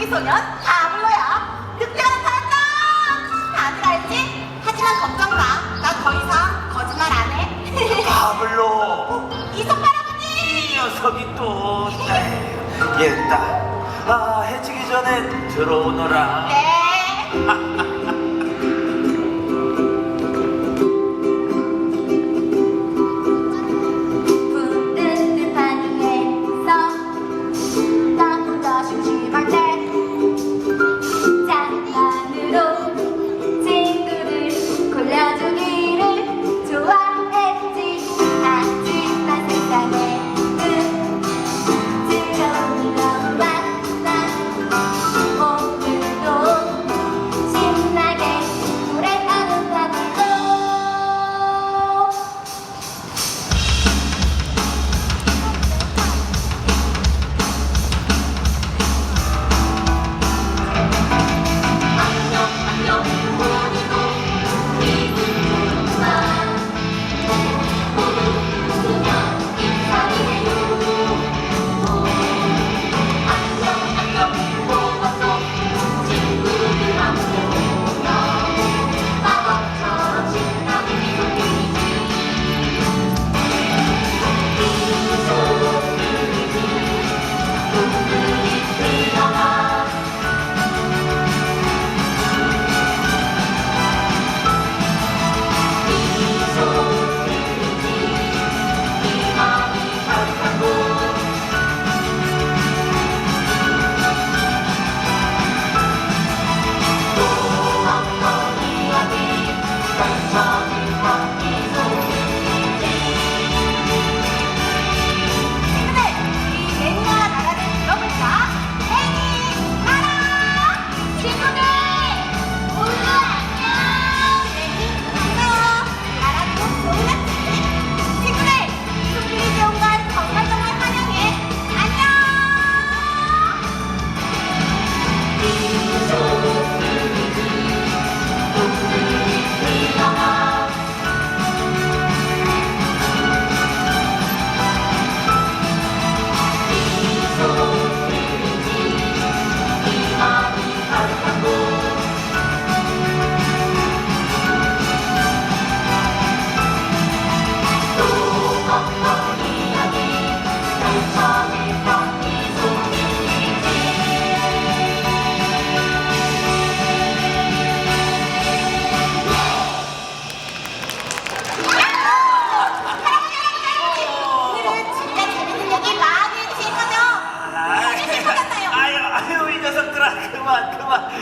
우리 소년 다블로야. 늑대가 나타났다. 다들 알지? 하지만 걱정 마. 나 더 이상 거짓말 안 해. 다블로. 이성 할아버지. 이 녀석이 또. 얘다. 해지기 전에 들어오너라. 네.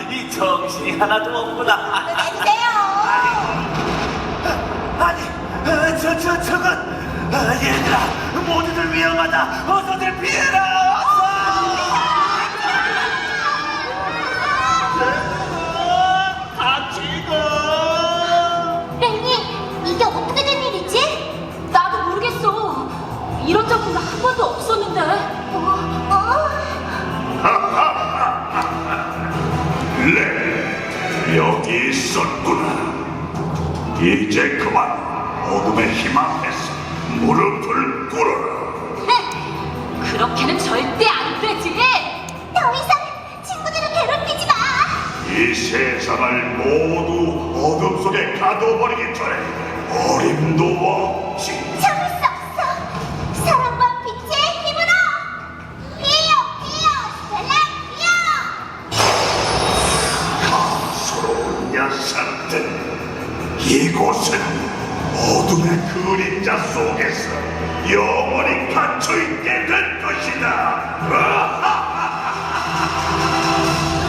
이 정신이 하나도 없구나. 내주세요. 아니, 저건 얘들아, 모두들 위험하다. 어서들 피해라. 같이 가. 랭이, 이게 어떻게 된 일이지? 나도 모르겠어. 이런 적은 한 번도 없었는데. 네, 여기 있었구나. 이제 그만 어둠에 힘 앞에서 무릎을 꿇어라. 그렇게는 절대 안 되지. 더 이상 친구들을 괴롭히지 마. 이 세상을 모두 어둠 속에 가둬버리기 전에 어림도 없지. 참을 수 없어. 사랑과 빛의 힘으로. 피어, 가소로운 녀석들, 이곳은 어둠의 그림자 속에서 영원히 갇혀있게 될 것이다.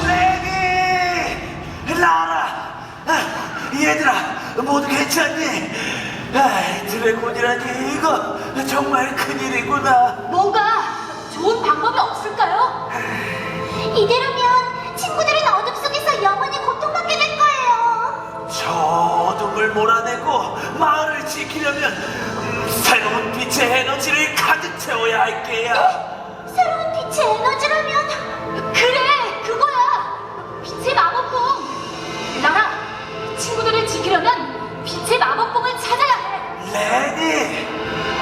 레니, 라라, 얘들아, 모두 괜찮니? 드래곤이라니 이거 정말 큰일이구나. 뭔가 좋은 방법이 없을까요? 이대로면 친구들은 어둠 속에서 영원히 고통받게 될 거예요. 저 어둠을 몰아내고 마을을 지키려면 새로운 빛의 에너지를 가득 채워야 할 게야. 새로운 빛의 에너지라면 그래, 그거야. 빛의 마법봉. 나라, 친구들을 지키려면 빛의 마법봉을 찾아야 해. 레니,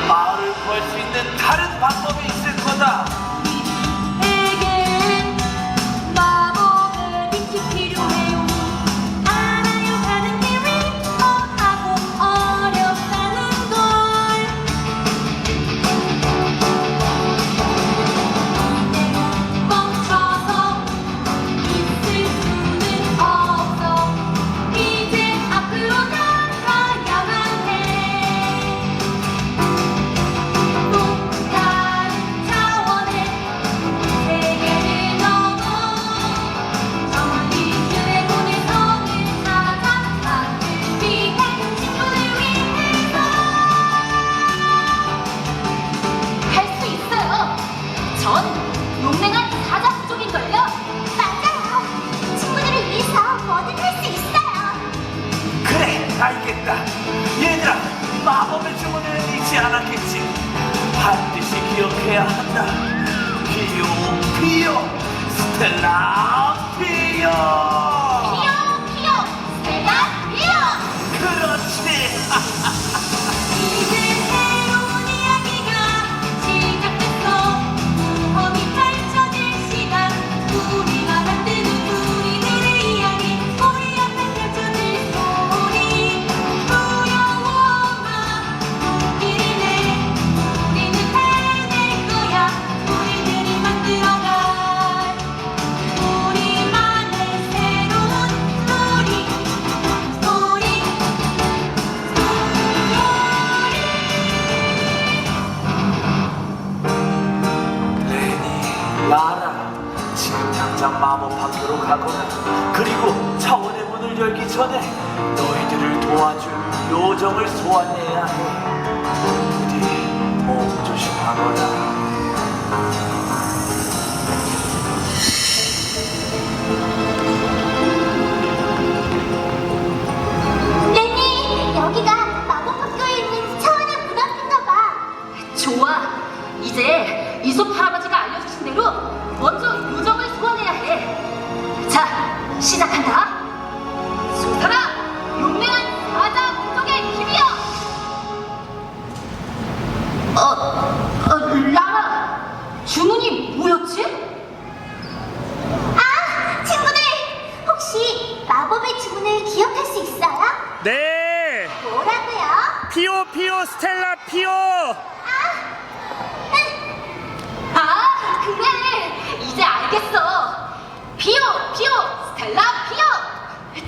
마을을 구할 수 있는 다른 방법이 있을 거다. 에겐 마 스텔라 피어. 피어 스텔라 피어. 그렇지. 이제 새로운 이야기가 시작됐어. 모험이 펼쳐질 시간. 우리가 만드는 우리들의 이야기. 우리 앞에 펼쳐질 소리. 두려워마 용기를 내. 우리는 해낼 거야. 우리들이 만들어갈 우리만의 새로운 스토리. 레니, 라라, 지금 당장 마법 학교로 가거라. 그리고 차원의 문을 열기 전에 너희들을 도와줄 요정을 소환해야 해. 부디 몸 조심하거라. 레니, 여기가 마법 학교에 있는 차원의 문 앞인가 봐. 좋아. 이제 이솝 할아버지가 알려주신 대로 먼저 요정을 소환해야 해. 자, 시작한다. 솟아라! 용맹한 사자 부족의 힘이여! 라라, 주문이 뭐였지? 아, 친구들! 혹시 마법의 주문을 기억할 수 있어요? 네! 뭐라고요? 피오 피오 스텔라 피오! 아, 그래! 이제 알겠어! 피오! 스텔라 피오!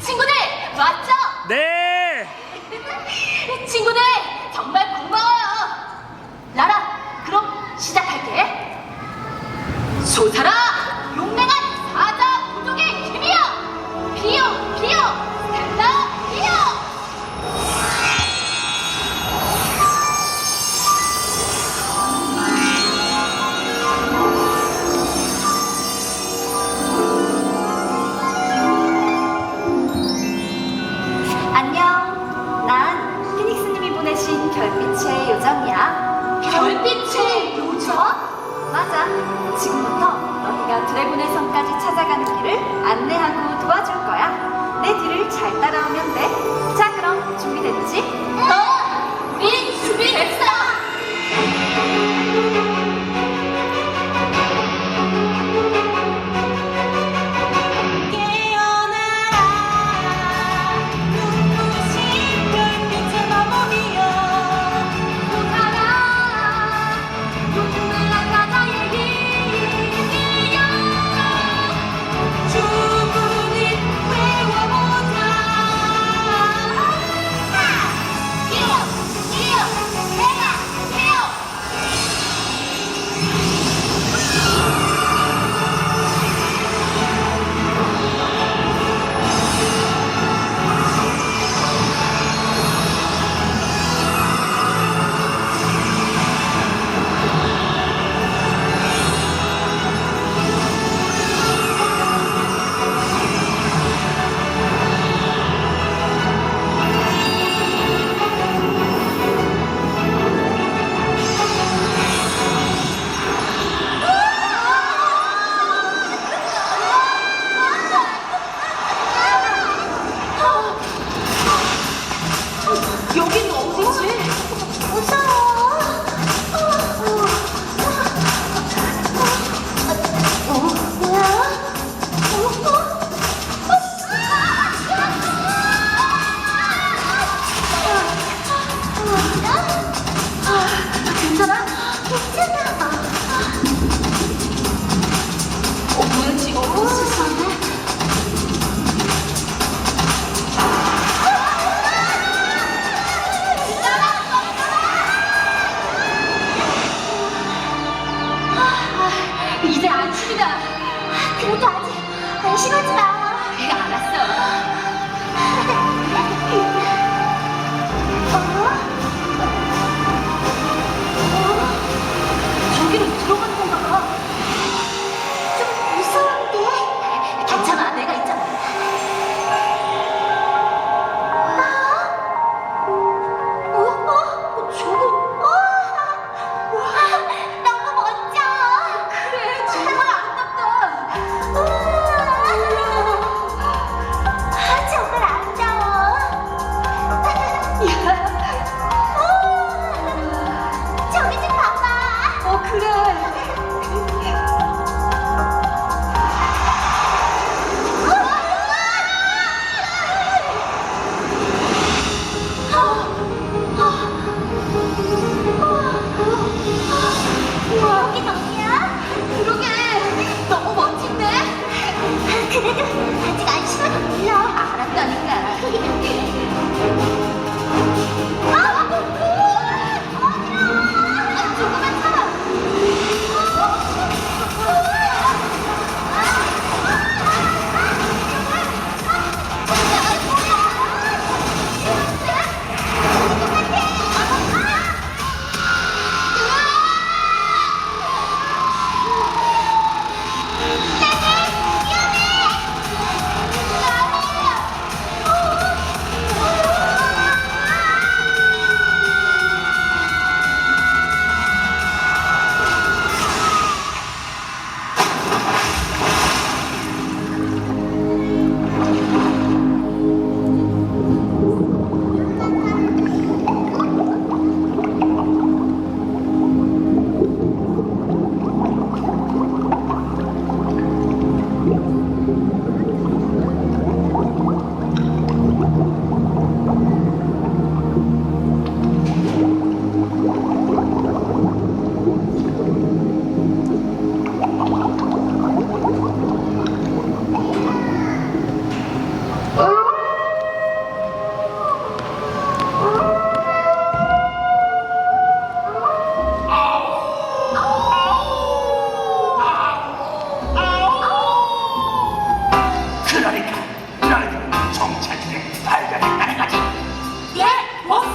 친구들, 맞죠? 네! 친구들, 정말 고마워요! 라라, 그럼 시작할게! 솟아라! 용맹한 사자 부족의 힘이여! 피오! 스텔라 피오! 안녕. 난 피닉스님이 보내신 별빛의 요정이야. 별빛의 요정? 맞아. 지금부터 너희가 드래곤의 성까지 찾아가는 길을 안내하고 도와줄 거야. 내 뒤를 잘 따라오면 돼. 자, 그럼 준비됐지? 우린 준비됐어. 깨어나라 눈부신 별빛의 마법이여 솟아라 용맹한 사자의 힘이여 주문을 외워보자 피어 내가 피어 여긴 어디지? 무서워. 괜찮아? 괜찮아. 뭐야 지금? 세상에. 이제 안심이다. 그래도 아직 안심하지 마. 알았어. 저기로 들어가는 건가 봐. 좀 무서운데? 괜찮아, 내가 있잖아. 저거. 와, 너무 멋져. 그래, 정말 아름답다. 그래도 아직 안심하게 몰라. 알았다니까. 조금만 참아. 그러니까 너희들은 정찰기를 발견했다는 거지. 예, 보스.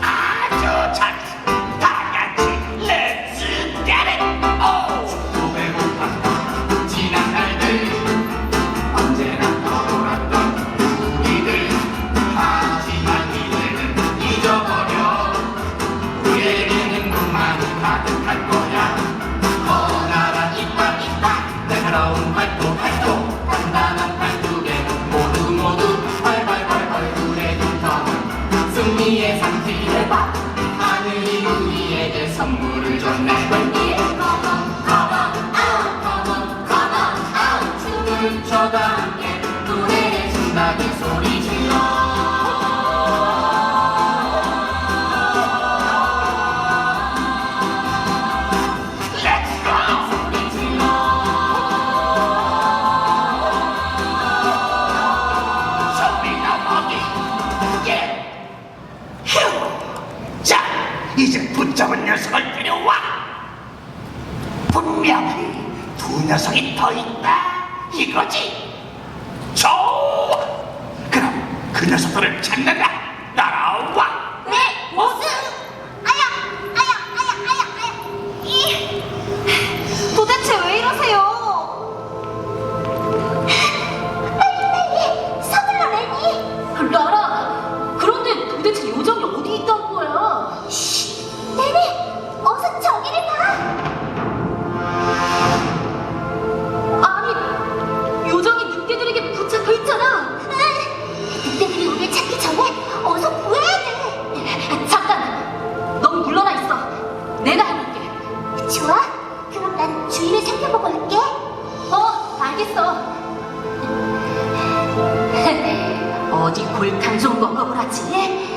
아주 잘했어. 다 같이 렛츠 겟잇. 또 배고팠던 지난 날들 언제나 떠돌았던 우리들 하지만 이제는 잊어버려 우리에게는 꿈만 가득할 거야 커다란 이빨 날카로운 발톱 단단한 발톱에 모두 활발활 얼굴에 눈떠 승리의 상징 대박 하늘이 우리에게 선물을 줬네 춤을 춰다 함께 노래를 신나게 소리 질러 렛츠 고. 소리 질러 소리 넘어기. 예. 휴. 자, 이제 붙잡은 녀석을 데려와. 분명히 두 녀석이 더 있다. 이거지? 좋아. 그럼 그 녀석들을 찾는다. 따라와. 네, 보스. 아야. 도대체 왜 이러세요? 빨리 서둘러, 레니. 라라, 그런데 도대체 요정이 어디 있다는 거야? 레니, 어서 저기를 봐. 아니, 요정이 늑대들에게 붙잡혀 있잖아. 늑대들이 우리를 찾기 전에 어서 구해야 돼. 잠깐, 넌 물러나 있어. 내가 해볼게. 좋아. 그럼 난 주위를 살펴보고 올게. 알겠어. 어디 골탕 좀 먹어보라지.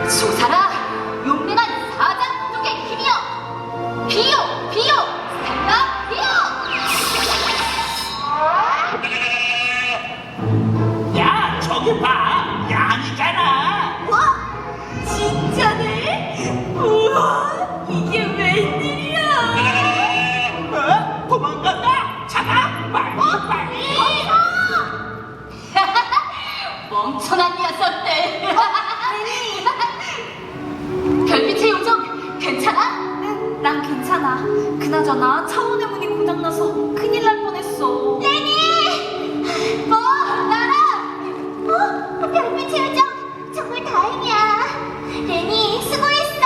조사라, 용맹한 사자족의 힘이여. 비요, 스텔라 비요. 야, 저기 봐. 양이잖아. 뭐? 진짜네? 우와, 이게 웬일이야? 도망간다. 잡아. 빨리. 멍청한 녀석들. 별빛의 요정, 괜찮아? 응, 난 괜찮아. 그나저나 차원의 문이 고장나서 큰일 날 뻔했어. 레니! 나라! 별빛의 요정, 정말 다행이야. 레니, 수고했어.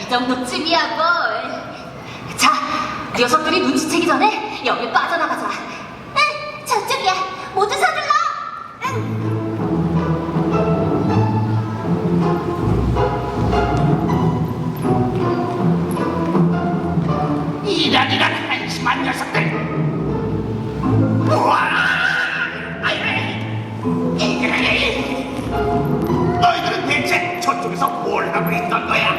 이 정도쯤이야 뭘. 자, 녀석들이 눈치채기 전에 여길 빠져나가자. 응, 저쪽이야. 모두 서둘러. 응. 이런 한심한 녀석들. 우와! 너희들은 대체 저쪽에서 뭘 하고 있던 거야?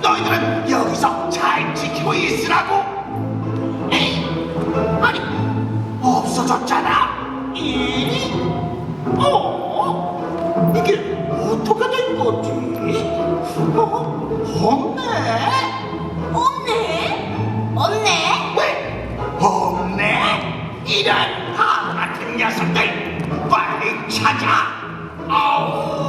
너희들은 여기서 잘 지키고 있으라고. 에이, 아니, 부서졌잖아. 이게 어떻게 된 거지? 없네? 왜? 없네? 이런 바보 같은 녀석들 빨리 찾아. 아우.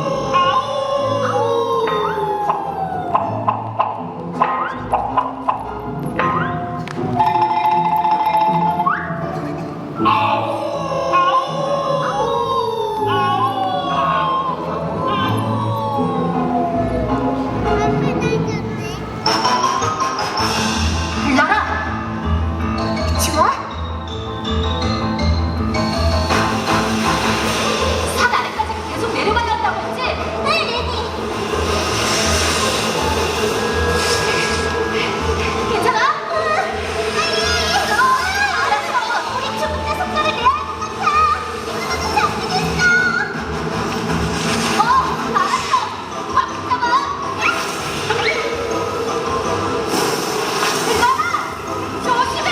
라라! 좋아? 산 아래까지 계속 내려가야 한다고 했지? 네, 레니! 괜찮아? 알았어! 우리 죽음의 속도를 내야 할 것 같아! 이거는 안 되겠어! 알았어! 확 잡아! 라라! 조심해!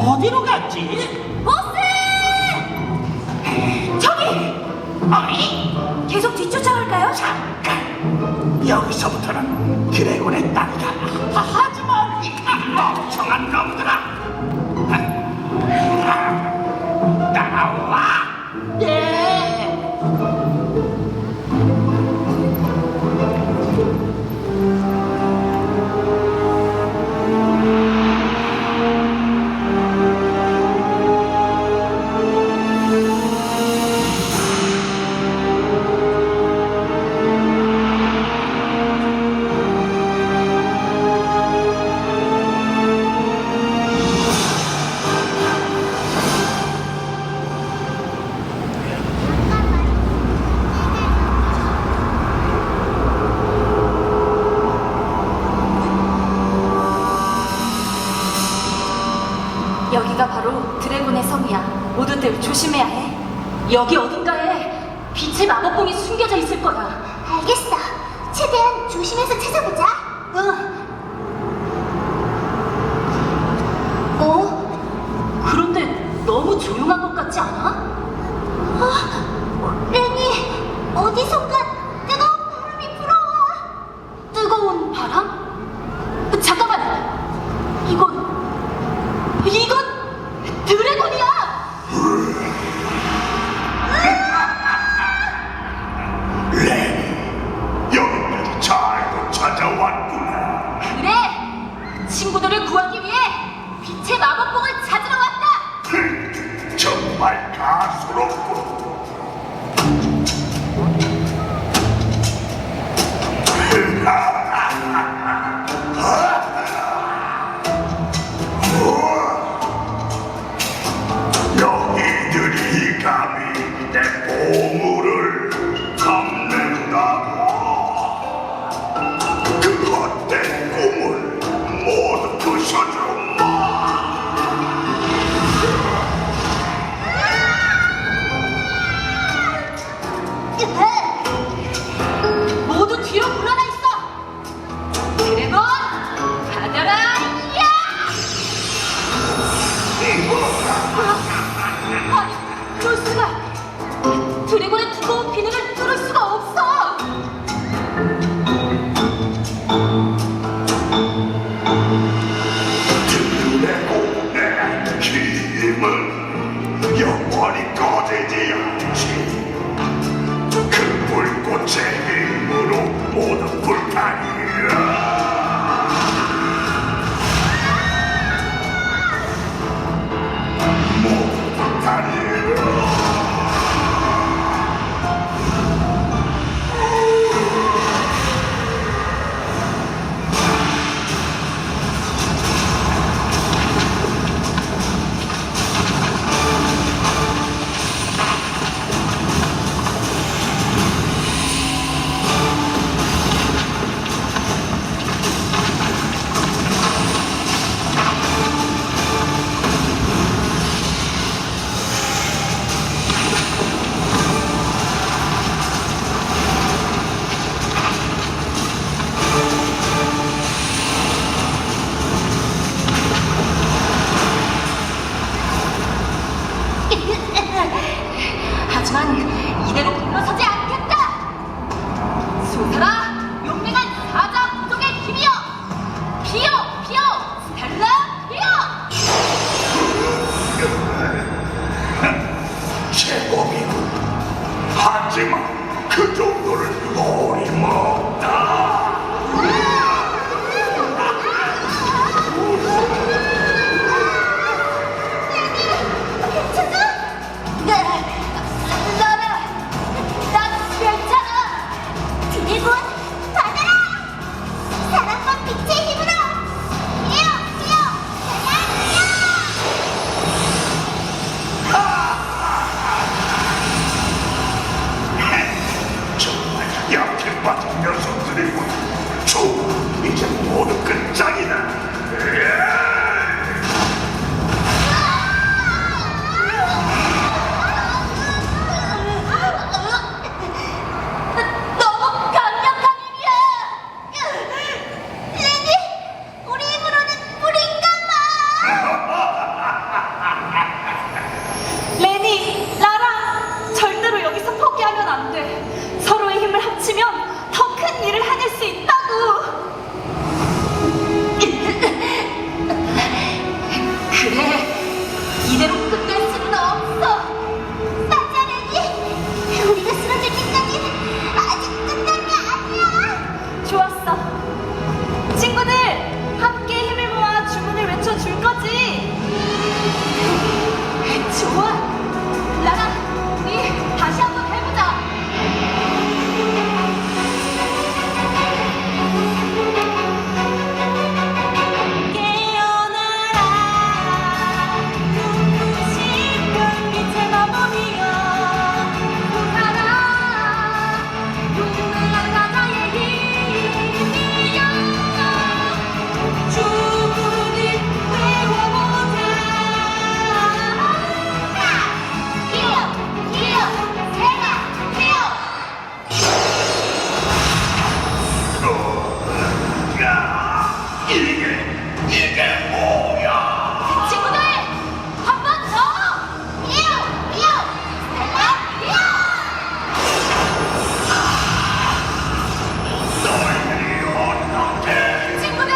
어디로 갔지? 보스! 저기! 어이? 계속 뒤쫓아올까요? 잠깐. 여기서부터는 드래곤의 땅이다. 하지만 이 멍청한 놈들아. 따라와. 예. 여기가 바로 드래곤의 성이야. 모두들 조심해야 해. 여기 어딘가에 빛의 마법봉이 숨겨져 있을 거야. 알겠어. 최대한 조심해서 찾아보자. 응. 그런데 너무 조용한 것 같지 않아? 레니, 어디선가 뜨거운 바람이 불어와. 뜨거운 바람? 잠깐만! 이건 드래곤이야! 여기까지 잘도 찾아왔구나. 그래! 친구들을 구하기 위해 빛의 마법봉을 찾으러 왔다! 정말 가소롭고. 너희들이 감히 내 보물을 탐낸다고? 그 헛된 꿈을 모두 부셔주마. 모두 뒤로 물러나 있어! 드래곤, 받아라! 야! 아니, 그럴 수가! 드래곤의 두꺼운 비늘을 뚫을 수가 없어! 드래곤의 힘은 영원히 꺼지지 않지. 그 하지만 그 정도는 어림없다. 나라, 난 괜찮아. 드래곤, 받아라. 사랑과 빛의 힘으로. 뛰어, 뛰어, 정말 약해 빠진 녀석들이군. 좋아, 이제 모두 끝장이다. 너무 강력한 힘이야. 레니, 우리 힘으로는 무리인가봐. 레니, 라라, 절대로 여기서 포기하면 안 돼. 서로의 힘을 합치면 더 큰 일을 해낼 수 있다고. 그래, 이대로 끝낼 수는 없어. 맞아, 레니. 우리가 쓰러질 때까지는 아직 끝난 게 아니야. 좋았어. 친구들, 함께 힘을 모아 주문을 외쳐줄 거지? 좋아. 라라, 우리 다시 한번 해보자. 깨어나라, 눈부신 별빛의 마법이여. 웃어라, 눈물난 바다의 힘이여. 주문을 외워보자. 뛰어, 뛰어, 새가 뛰어. 이게 뭐야? 친구들, 한 번 더. 뛰어, 뛰어, 스텔라 뛰어. 너희들이 어떻게? 친구들,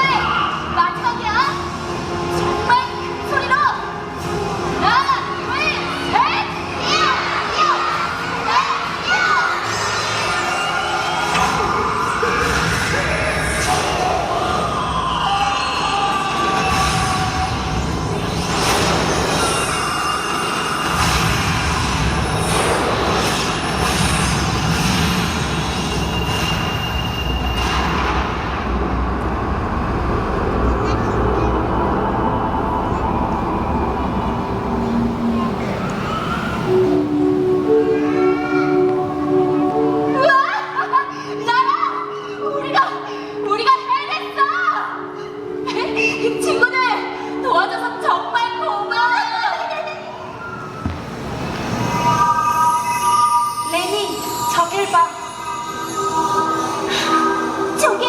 마지막이야. 정말 큰 소리로. 하나, 둘, 셋. 뛰어, 뛰어, 스텔라 뛰어. 우와! 나라! 우리가 해냈어! 친구들, 도와줘서 정말 고마워! 레니, 저길 봐. 저게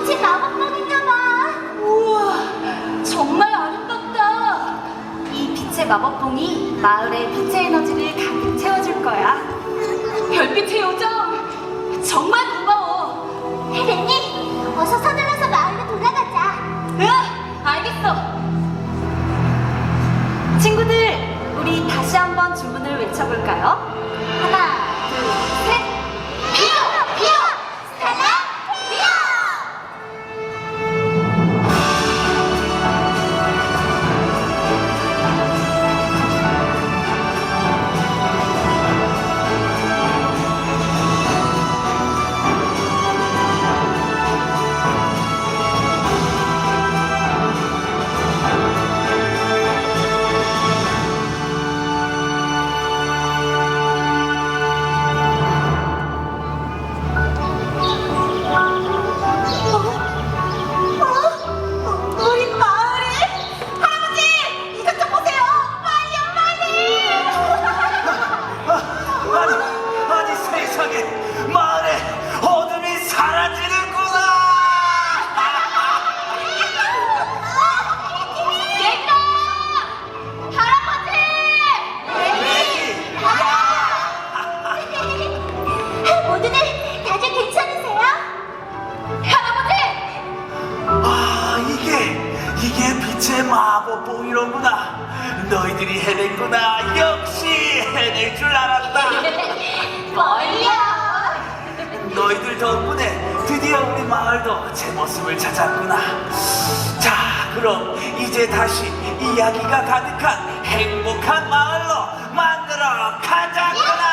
빛의 마법봉인가 봐. 우와, 정말 아름답다. 이 빛의 마법봉이 마을의 빛의 에너지를 가득 채워줄 거야. 별빛의 요정, 정말 고마워. 레니, 어서 서둘러서 마을로 돌아가자. 알겠어. 친구들, 우리 다시 한번 주문을 외쳐볼까요? 하나, 둘, 셋. 뛰어, 뛰어, 스텔라 뛰어. 너희들이 해냈구나. 역시 해낼 줄 알았다. 멀리 덕분에 드디어 우리 마을도 제 모습을 찾았구나. 자, 그럼 이제 다시 이야기가 가득한 행복한 마을로 만들어 가자꾸나.